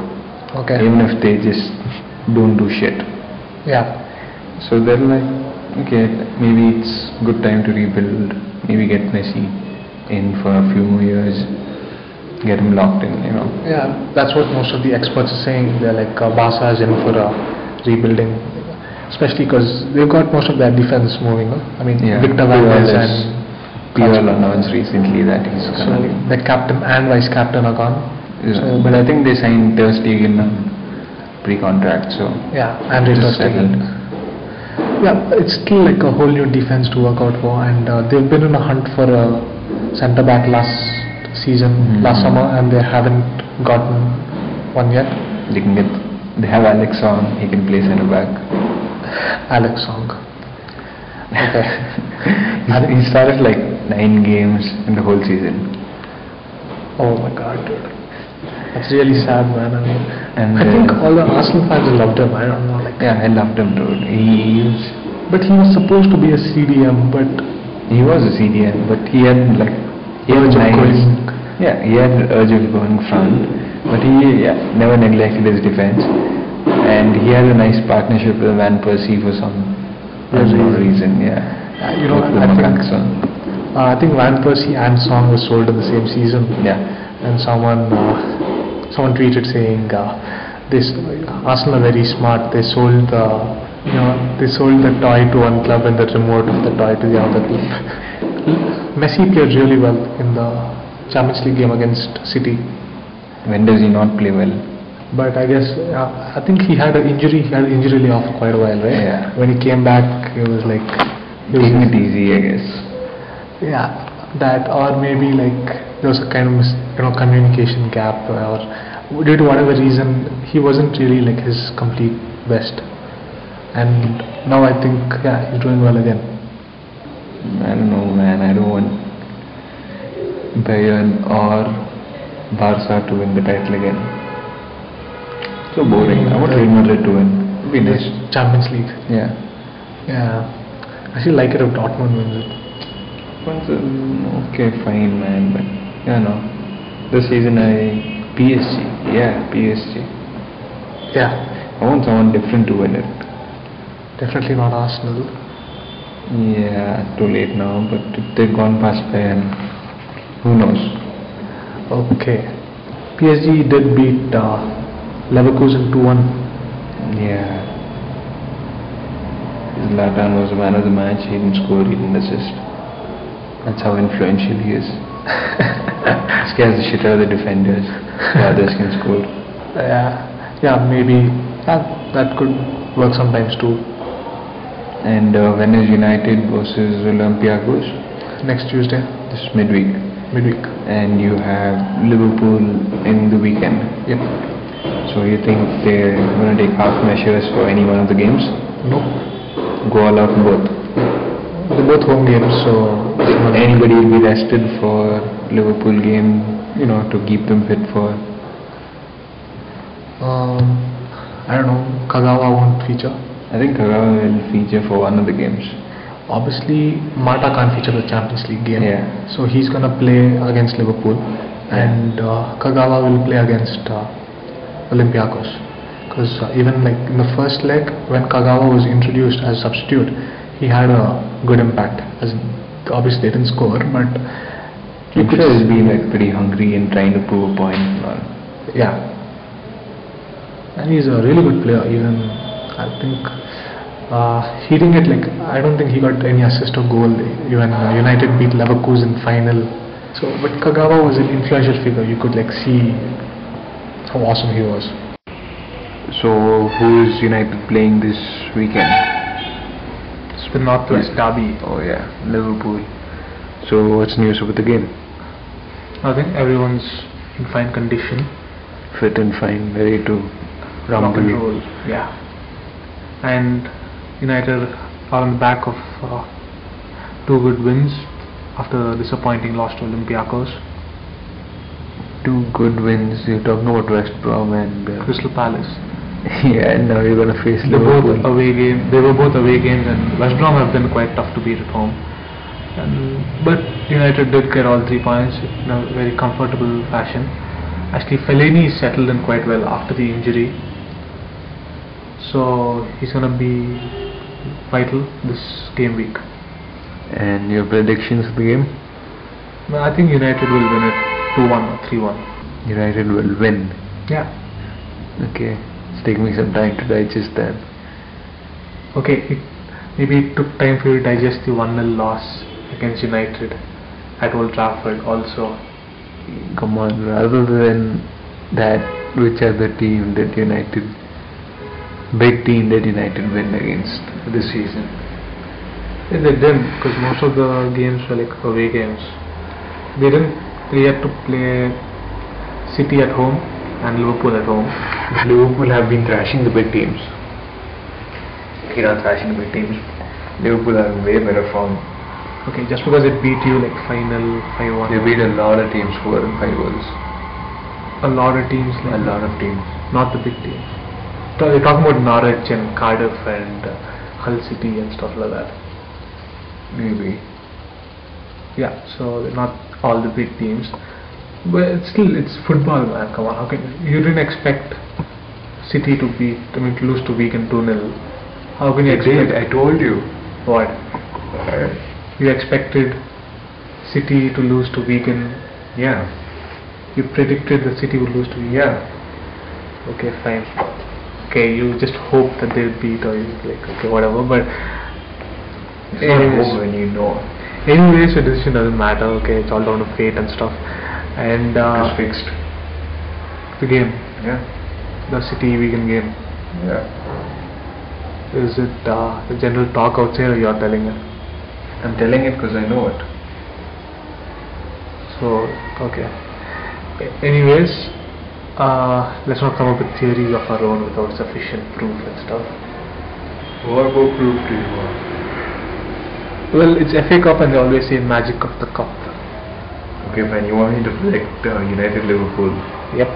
Speaker 2: Okay.
Speaker 1: Even if they just don't do shit.
Speaker 2: Yeah.
Speaker 1: So they're like, okay, maybe it's good time to rebuild, maybe get Messi in for a few more years, get him locked in,
Speaker 2: Yeah, that's what most of the experts are saying. They're like, Barca is in for a rebuilding, especially because they've got most of their defense moving. I mean,
Speaker 1: Yeah,
Speaker 2: Victor Valdez and
Speaker 1: Puyol announced recently that he's gonna leave.
Speaker 2: the captain and vice captain are gone.
Speaker 1: Yeah,
Speaker 2: So,
Speaker 1: but I think they signed Ter Stegen on pre-contract, so
Speaker 2: yeah, and Ter
Speaker 1: just
Speaker 2: Stegen.
Speaker 1: settled.
Speaker 2: Yeah, it's still like a whole new defense to work out for, and they've been in a hunt for a centre back last season, last summer, and they haven't gotten one yet.
Speaker 1: They have Alex on, he can play centre back.
Speaker 2: Alex Song. Okay.
Speaker 1: He started like 9 games in the whole season.
Speaker 2: Oh my God, dude. That's really sad, man. I mean,
Speaker 1: And
Speaker 2: I think all the Arsenal fans loved him. I don't know, like.
Speaker 1: Yeah, I loved him, dude.
Speaker 2: But he was supposed to be a CDM, but
Speaker 1: He was a CDM, but he had
Speaker 2: Urge of going.
Speaker 1: Yeah, he had the urge of going front, but he never neglected his defense, and he had a nice partnership with Van Persie for some unknown reason. Yeah,
Speaker 2: I think Van Persie and Song were sold in the same season.
Speaker 1: Yeah,
Speaker 2: And someone tweeted saying this Arsenal are very smart. They sold the toy to one club and the remote of the toy to the other club. Messi played really well in the Champions League game against City.
Speaker 1: when does he not play well?
Speaker 2: But I guess I think he had an injury. He had an injury layoff for quite a while, right?
Speaker 1: Yeah.
Speaker 2: When he came back, he was like
Speaker 1: Taking it easy, I guess.
Speaker 2: Yeah, that, or maybe like there was a kind of communication gap, or due to whatever reason he wasn't really like his complete best. And now I think he's doing well again.
Speaker 1: I don't know, man. I don't want Bayern or Barca to win the title again. So boring. I want Real Madrid to win. It'd be nice.
Speaker 2: Champions League.
Speaker 1: Yeah.
Speaker 2: Yeah. I still like it if Dortmund wins it.
Speaker 1: Okay, fine, man. But this season PSG. Yeah, PSG.
Speaker 2: Yeah.
Speaker 1: I want someone different to win it.
Speaker 2: Definitely not Arsenal.
Speaker 1: Yeah, too late now. But if they've gone past Bayern, who knows?
Speaker 2: Okay. PSG did beat Leverkusen 2-1.
Speaker 1: Yeah. Zlatan was the man of the match. He didn't score, he didn't assist. That's how influential he is. Scares the shit out of the defenders. The others can score.
Speaker 2: Yeah, maybe that could work sometimes too.
Speaker 1: And when is United versus Olympiacos?
Speaker 2: Next Tuesday.
Speaker 1: This is midweek. And you have Liverpool in the weekend.
Speaker 2: Yep.
Speaker 1: So you think they're going to take half measures for any one of the games?
Speaker 2: No.
Speaker 1: Go all out in both?
Speaker 2: They're both home games, so
Speaker 1: Anybody will be rested for Liverpool game to keep them fit for?
Speaker 2: I don't know, Kagawa won't feature.
Speaker 1: I think Kagawa will feature for one of the games.
Speaker 2: Obviously, Mata can't feature the Champions League game.
Speaker 1: Yeah.
Speaker 2: So he's gonna play against Liverpool, and Kagawa will play against Olympiacos. Because even like in the first leg, when Kagawa was introduced as substitute, he had a good impact. As in, obviously, they didn't score, but
Speaker 1: I'm sure he'll be like pretty hungry and trying to prove a point.
Speaker 2: Yeah. And he's a really good player. Even I think he didn't get I don't think he got any assist or goal. Even United beat Leverkusen final. So, but Kagawa was an influential figure. You could see how awesome he was.
Speaker 1: So who is United playing this weekend?
Speaker 2: It's the Northwest Derby.
Speaker 1: Oh yeah, Liverpool. So what's news about the game?
Speaker 2: I think everyone's in fine condition.
Speaker 1: Fit and fine, ready to
Speaker 2: Rock and roll. Yeah. And United are on the back of 2 good wins after a disappointing loss to Olympiacos.
Speaker 1: 2 good wins. You're talking about West Brom and
Speaker 2: Crystal Palace.
Speaker 1: Yeah, and now you're gonna face
Speaker 2: They
Speaker 1: Liverpool.
Speaker 2: They were both away games, and West Brom have been quite tough to beat at home. But United did get all 3 points in a very comfortable fashion. Actually, Fellaini settled in quite well after the injury, so he's gonna be vital this game week.
Speaker 1: And your predictions of the game?
Speaker 2: Well, I think United will win it 2-1 or 3-1.
Speaker 1: United will win.
Speaker 2: Yeah.
Speaker 1: Okay, it's taking me some time to digest that.
Speaker 2: Okay, maybe it took time for you to digest the 1-0 loss against United at Old Trafford also.
Speaker 1: Come on, rather than that, which other team that big team that United win against this season?
Speaker 2: Yeah, they didn't, because most of the games were away games. They had to play City at home and Liverpool at home.
Speaker 1: But Liverpool have been thrashing the big teams. Okay, not thrashing the big teams. Liverpool are in way better form.
Speaker 2: Okay, just because it beat you final 5-1.
Speaker 1: They beat a lot of teams 4 and 5 goals.
Speaker 2: A lot of teams.
Speaker 1: A lot of teams.
Speaker 2: Not the big teams. You're talking about Norwich and Cardiff and Hull City and stuff like that.
Speaker 1: Maybe.
Speaker 2: Yeah, so they're not all the big teams. But it's football, man. Come on, how can you didn't expect City to lose to Wigan 2-0? How can you expect?
Speaker 1: I told you.
Speaker 2: What? You expected City to lose to Wigan?
Speaker 1: Yeah.
Speaker 2: You predicted that City would lose to Wigan?
Speaker 1: Yeah.
Speaker 2: Okay, fine. Okay, you just hope that they would beat, or you okay, whatever. But
Speaker 1: anyways, when you know.
Speaker 2: Anyways, your decision doesn't matter. Okay, it's all down to fate and stuff. And
Speaker 1: it's fixed.
Speaker 2: The game.
Speaker 1: Yeah.
Speaker 2: The City Wigan game.
Speaker 1: Yeah.
Speaker 2: Is it the general talk outside, or you're telling it?
Speaker 1: I'm telling it because I know it.
Speaker 2: So, okay. Anyways, let's not come up with theories of our own without sufficient proof and stuff.
Speaker 1: What about proof do you want?
Speaker 2: Well, it's FA Cup and they always say magic of the cup.
Speaker 1: Okay, fine. You want me to predict United Liverpool?
Speaker 2: Yep.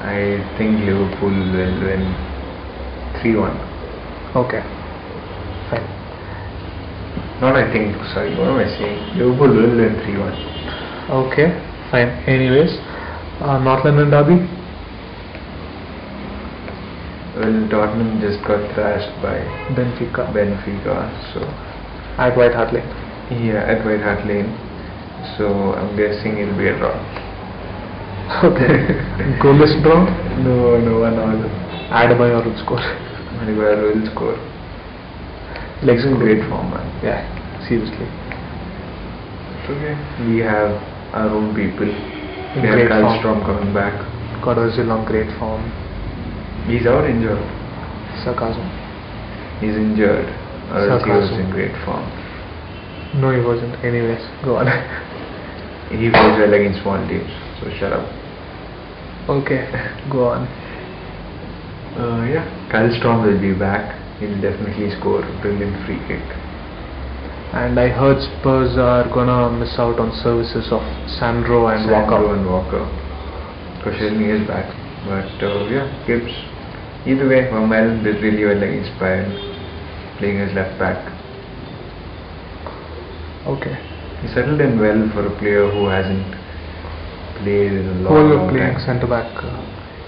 Speaker 1: I think Liverpool will win 3-1.
Speaker 2: Okay. Fine.
Speaker 1: Not I think, sorry, what am I saying? Liverpool will win 3-1.
Speaker 2: Okay, fine. Anyways, North London Derby?
Speaker 1: Well, Tottenham just got thrashed by
Speaker 2: Benfica.
Speaker 1: So
Speaker 2: At White Hart Lane.
Speaker 1: yeah, at White Hart Lane. So I'm guessing it'll be a draw.
Speaker 2: Okay. Goalless draw?
Speaker 1: No, 1-1.
Speaker 2: Adebayor will score.
Speaker 1: Adebayor will score.
Speaker 2: Legs
Speaker 1: in great form, man.
Speaker 2: Yeah, seriously.
Speaker 1: Okay. We have our own people.
Speaker 2: In
Speaker 1: We have
Speaker 2: great
Speaker 1: Karlstrom coming back.
Speaker 2: Got Ozil on great form.
Speaker 1: He's out injured.
Speaker 2: Sarcasm.
Speaker 1: He's injured. Or else he was
Speaker 2: Sarcasm.
Speaker 1: in great form.
Speaker 2: No, he wasn't. Anyways, go on.
Speaker 1: He plays well against small teams, so shut up.
Speaker 2: Okay, go on.
Speaker 1: Yeah. Karlstrom will be back. He'll definitely score a brilliant free kick.
Speaker 2: And I heard Spurs are gonna miss out on services of Sandro and Walker.
Speaker 1: Koscielny is back. But yeah, Gibbs. Either way, Vermaelen did really well against Bayern, playing as left back.
Speaker 2: Okay.
Speaker 1: He settled in well for a player who hasn't played in a
Speaker 2: Who are you
Speaker 1: long
Speaker 2: playing
Speaker 1: time.
Speaker 2: centre back?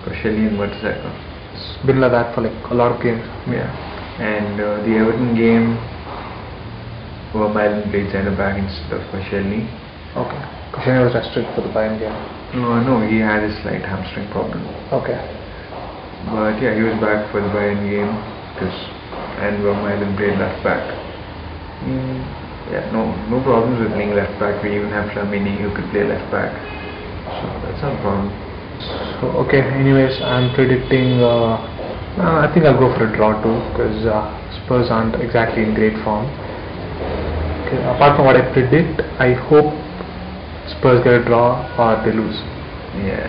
Speaker 1: Koscielny and Mertesacker.
Speaker 2: It's been like that for like a lot of games.
Speaker 1: Yeah. And the Everton game, Vermaelen played centre back instead of Koscielny.
Speaker 2: Okay. Koscielny was rested for the Bayern game.
Speaker 1: No, he had a slight hamstring problem.
Speaker 2: Okay.
Speaker 1: But yeah, he was back for the Bayern game and Vermaelen played left back. Yeah, no problems with playing left back. We even have Flamini who could play left back. So that's not a problem.
Speaker 2: So okay. Anyways, I'm predicting. I think I'll go for a draw too because Spurs aren't exactly in great form. Okay. Apart from what I predict, I hope Spurs get a draw or they lose.
Speaker 1: Yeah.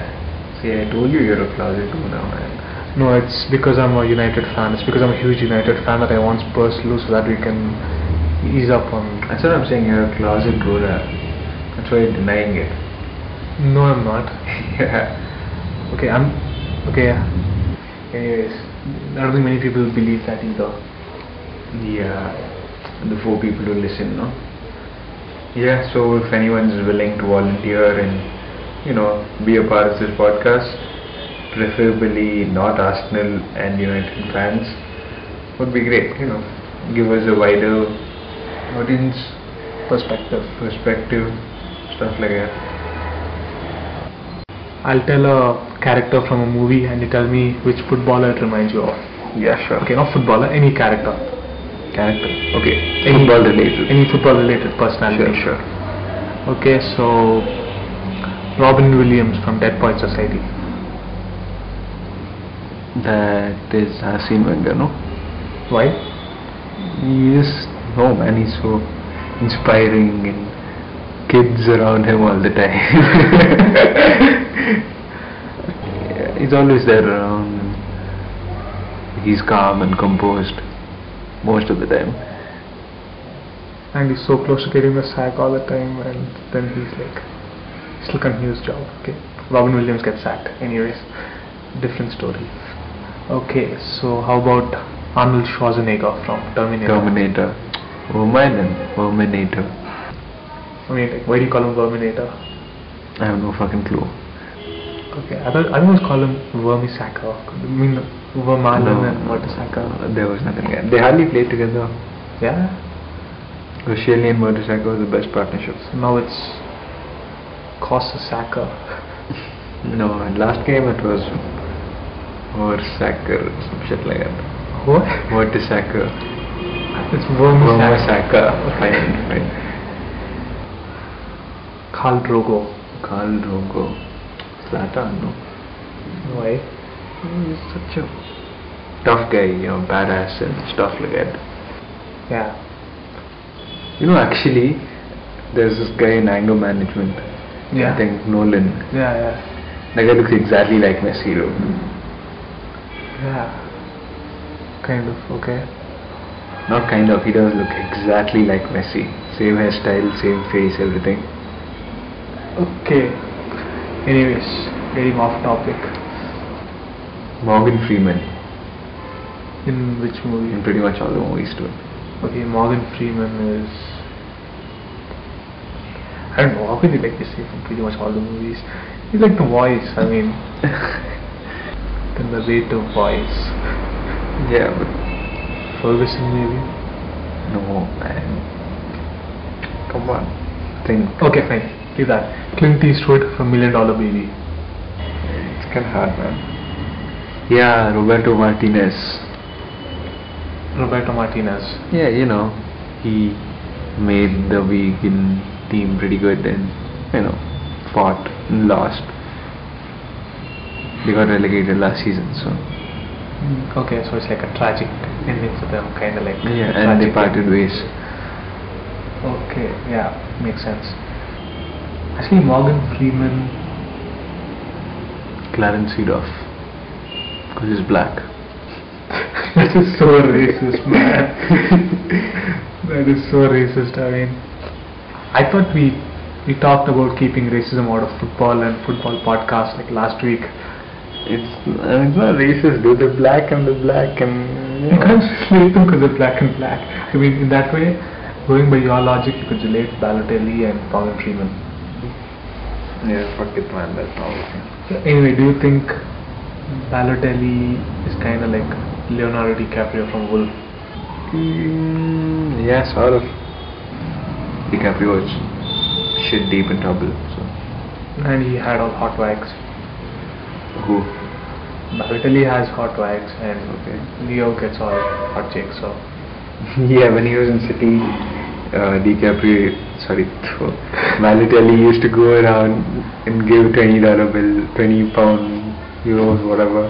Speaker 1: See, I told you you're a closet too now, man.
Speaker 2: No, it's because I'm a United fan. It's because I'm a huge United fan that I want Spurs to lose so that we can ease up on.
Speaker 1: That's what I'm saying. You're a closet goaler. That's why you're denying it.
Speaker 2: No, I'm not.
Speaker 1: Yeah.
Speaker 2: Okay, okay. Anyways, I don't think many people believe that either.
Speaker 1: Yeah. The 4 people who listen, no? Yeah, so if anyone's willing to volunteer and, be a part of this podcast, preferably not Arsenal and United fans, would be great, give us a wider audience perspective, stuff like that.
Speaker 2: I'll tell a character from a movie and you tell me which footballer it reminds you of.
Speaker 1: Yeah, sure.
Speaker 2: Okay, not footballer, any character.
Speaker 1: Okay. Football related.
Speaker 2: Any football related personality.
Speaker 1: Sure.
Speaker 2: Okay, so Robin Williams from Dead Poets Society.
Speaker 1: That is Arsene Wenger, no?
Speaker 2: Why?
Speaker 1: Man, he's so inspiring and kids around him all the time. Yeah, he's always there around. He's calm and composed most of the time.
Speaker 2: And he's so close to getting the sack all the time, and then he's like still continues his job. Okay, Robin Williams gets sacked. Anyways, different story. Okay, so how about Arnold Schwarzenegger from Terminator?
Speaker 1: Terminator.
Speaker 2: I mean, like, why do you call him Verminator?
Speaker 1: I have no fucking clue.
Speaker 2: Okay, I always call him Vermisacker. I mean, Vermaelen and Mertesacker.
Speaker 1: There was nothing. They hardly played together.
Speaker 2: Yeah.
Speaker 1: Koscielny and Mertesacker was the best partnership.
Speaker 2: So now it's Kosasacker.
Speaker 1: No, and last game it was Mertesacker, some shit like that.
Speaker 2: What?
Speaker 1: Mertesacker.
Speaker 2: It's Vermisacker.
Speaker 1: Fine.
Speaker 2: Khal Drogo.
Speaker 1: Zlatan, no?
Speaker 2: Why?
Speaker 1: He's such a tough guy, badass and stuff like that.
Speaker 2: Yeah.
Speaker 1: Actually, there's this guy in anger management.
Speaker 2: Yeah.
Speaker 1: I think Nolan.
Speaker 2: Yeah.
Speaker 1: That guy looks exactly like Messi, though.
Speaker 2: Yeah. Kind of, okay.
Speaker 1: Not kind of, he does look exactly like Messi. Same hairstyle, same face, everything.
Speaker 2: Okay. Anyways, getting off topic.
Speaker 1: Morgan Freeman.
Speaker 2: In which movie?
Speaker 1: In pretty much all the movies too.
Speaker 2: Okay, Morgan Freeman is... I don't know, how could you like to say from pretty much all the movies? He's like the voice, I mean... the narrative voice.
Speaker 1: Yeah, but...
Speaker 2: Ferguson maybe?
Speaker 1: No, man. Come on. Think.
Speaker 2: Okay, fine. Leave that. Clint Eastwood from $1 Million Baby.
Speaker 1: It's kinda hard, man. Yeah, Roberto Martinez. Yeah, he made the vegan team pretty good and, fought and lost. They got relegated last season, so.
Speaker 2: Okay, so it's like a tragic ending for them, kind of like.
Speaker 1: Yeah, and they parted ways.
Speaker 2: Okay, yeah, makes sense. Actually, Morgan Freeman.
Speaker 1: Clarence Seedorf. Because he's black.
Speaker 2: This is so racist, man. That is so racist. I mean, I thought we talked about keeping racism out of football and football podcasts like last week.
Speaker 1: It's not racist, dude. They're black and they're black and
Speaker 2: You can't relate them because they're black and black. I mean, in that way, going by your logic, you could relate Balotelli and Morgan Freeman.
Speaker 1: yeah, fuck it, man. That's not okay.
Speaker 2: Anyway, do you think Balotelli is kind of like Leonardo DiCaprio from Wolf?
Speaker 1: Yeah, sort of. DiCaprio was shit deep in trouble. So
Speaker 2: And he had all hot wives.
Speaker 1: who?
Speaker 2: Balotelli has hot wives and
Speaker 1: Okay.
Speaker 2: Leo gets all hot chicks. So
Speaker 1: Yeah, when he was in City, Balotelli used to go around and give $20 bill, 20 pound, euros, whatever,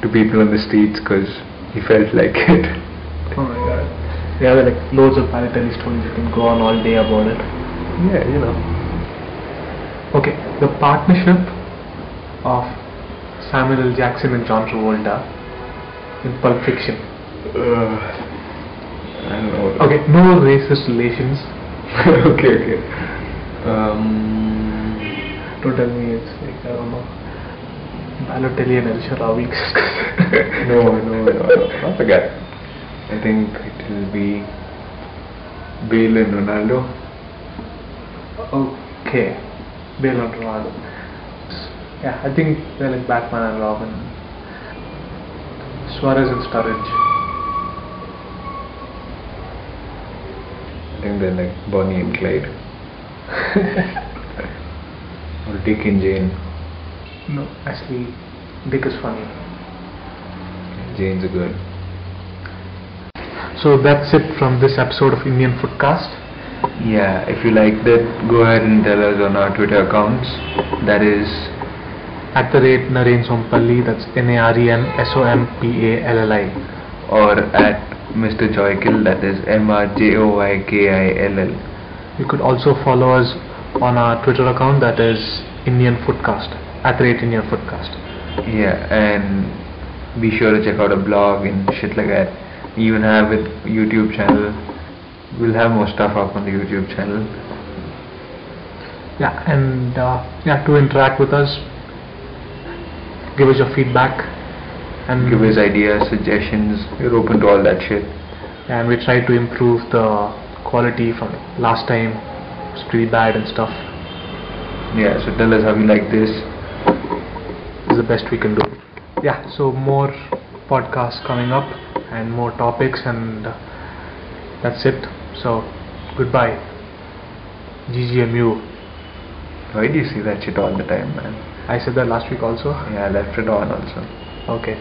Speaker 1: to people on the streets because he felt like it.
Speaker 2: oh my god. Yeah, there are like loads of Balotelli stories. You can go on all day about it.
Speaker 1: Yeah, you know.
Speaker 2: Okay, the partnership of Samuel L. Jackson and John Travolta in Pulp Fiction.
Speaker 1: I don't know.
Speaker 2: Okay, no racist relations.
Speaker 1: okay.
Speaker 2: Don't tell me it's like, I don't know, Balotelli and Elsha Ravi.
Speaker 1: No, I forget. I think it will be Bale and Ronaldo.
Speaker 2: Okay, Bale and Ronaldo. Yeah, I think they're like Batman and Robin. Suarez and Sturridge.
Speaker 1: I think they're like Bonnie and Clyde. Or Dick and Jane.
Speaker 2: No, actually, Dick is funny.
Speaker 1: Jane's a girl.
Speaker 2: So that's it from this episode of Indian Footcast.
Speaker 1: Yeah, if you liked it, go ahead and tell us on our Twitter accounts. That is
Speaker 2: @Naren Sompalli, that's NAREN SOMPALLI.
Speaker 1: or at Mr. Joykill, that is MRJOYKILL.
Speaker 2: You could also follow us on our Twitter account, that is Indian Footcast, @Indian Footcast.
Speaker 1: Yeah, and be sure to check out a blog and shit like that. Even have a YouTube channel. We'll have more stuff up on the YouTube channel.
Speaker 2: Yeah, and to interact with us, give us your feedback, and
Speaker 1: Give us ideas, suggestions. We're open to all that shit.
Speaker 2: and we try to improve the quality from last time. It's pretty bad and stuff.
Speaker 1: Yeah, so tell us how you like this.
Speaker 2: Is the best we can do. Yeah, so more podcasts coming up and more topics, and that's it. So goodbye. GGMU.
Speaker 1: Why do you say that shit all the time, man?
Speaker 2: I said that last week also.
Speaker 1: Yeah, I left it on also.
Speaker 2: Okay.